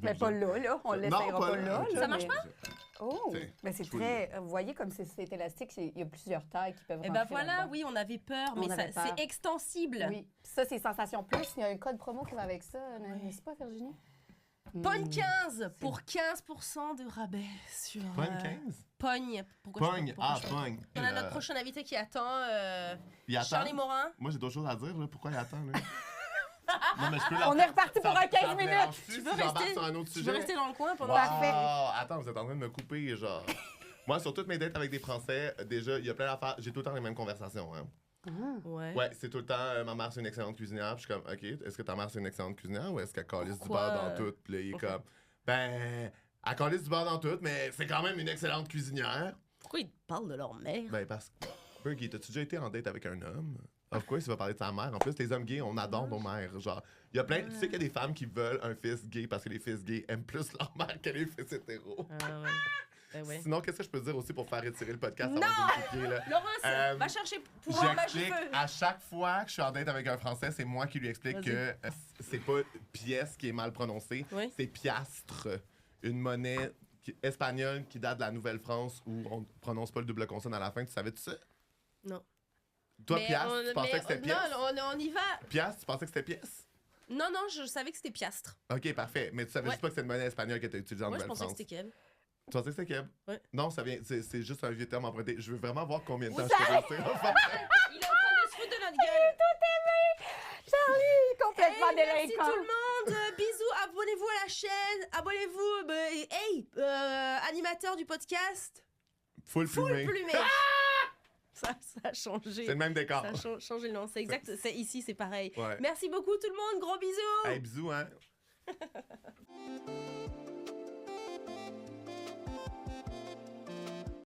Mais pas là. On l'essayera pas là. Ça marche pas? Oh! T'sais, Mais c'est je peux très... Vous voyez, comme c'est élastique, il y a plusieurs tailles qui peuvent Eh rentrer ben voilà, là-dedans. oui, on avait peur, On mais avait peur. c'est extensible. Oui. Puis ça, c'est Sensation Plus. Il y a un code promo qui va avec ça, n'est-ce pas, Virginie? Pogne 15 pour 15% de rabais sur... Pogne 15? Pogne. Pourquoi Pogne. pourquoi Ah, pogne. On a notre prochain invité qui attend, Il attend. Charlie Morin. Moi, j'ai d'autres choses à dire, là. Pourquoi il attend, là? Non, mais je peux On est reparti pour un 15 minutes. Tu veux j'embarque rester- sur un autre Tu sujet? veux rester dans le coin pendant... Wow! Parfait. Attends, vous êtes en train de me couper, genre. Moi, sur toutes mes dates avec des Français, déjà, il y a plein d'affaires. J'ai tout le temps les mêmes conversations. Hein. Ouais. Ouais, c'est tout le temps, ma mère, c'est une excellente cuisinière. Puis je suis comme, OK, est-ce que ta mère, c'est une excellente cuisinière ou est-ce qu'elle calisse du Pourquoi, beurre dans tout? Puis là, il est comme, ben, elle calisse du beurre dans tout, mais c'est quand même une excellente cuisinière. Pourquoi ils parlent de leur mère? Ben, parce que, Bergie, t'as-tu déjà été en date avec un homme? Of course, il va parler de sa mère. En plus, les hommes gays, on adore nos mères. Genre, il y a plein. Tu sais qu'il y a des femmes qui veulent un fils gay parce que les fils gays aiment plus leur mère que les fils hétéros. Ah ouais. Ben ouais. Sinon, qu'est-ce que je peux dire aussi pour faire retirer le podcast Non! avant de le couper, là? Laurence, va chercher pouvoir magie J'explique feu. à chaque fois que je suis en date avec un Français, c'est moi qui lui explique Vas-y. que c'est pas pièce qui est mal prononcée, Oui. c'est piastre, une monnaie espagnole qui date de la Nouvelle-France où on prononce pas le double consonne à la fin. Tu savais-tu ça? Non. Toi, Mais piastre, tu pensais que c'était pièce? Non, on y va. Piastre, tu pensais que c'était pièce? Non, je savais que c'était piastre. Ok, parfait. Mais tu savais Ouais. juste pas que c'était une monnaie espagnole qui était utilisée en Moi, je pensais que Nouvelle-France. c'était Kev. Tu pensais que c'était Keb? Ouais. Non, ça vient, c'est juste un vieux terme emprunté. Je veux vraiment voir combien de temps Vous je peux rester en français. Il est en train de se foutre de notre gueule. Charlie, complètement Hey, merci délinquant. tout le monde. Bisous, abonnez-vous à la chaîne. Abonnez-vous. Animateur du podcast. Full plumé. Plumé. Ça a changé. C'est le même décor. Ça a changé le nom. C'est exact. C'est ici, c'est pareil. Ouais. Merci beaucoup tout le monde. Gros bisous. Hey, bisous, hein.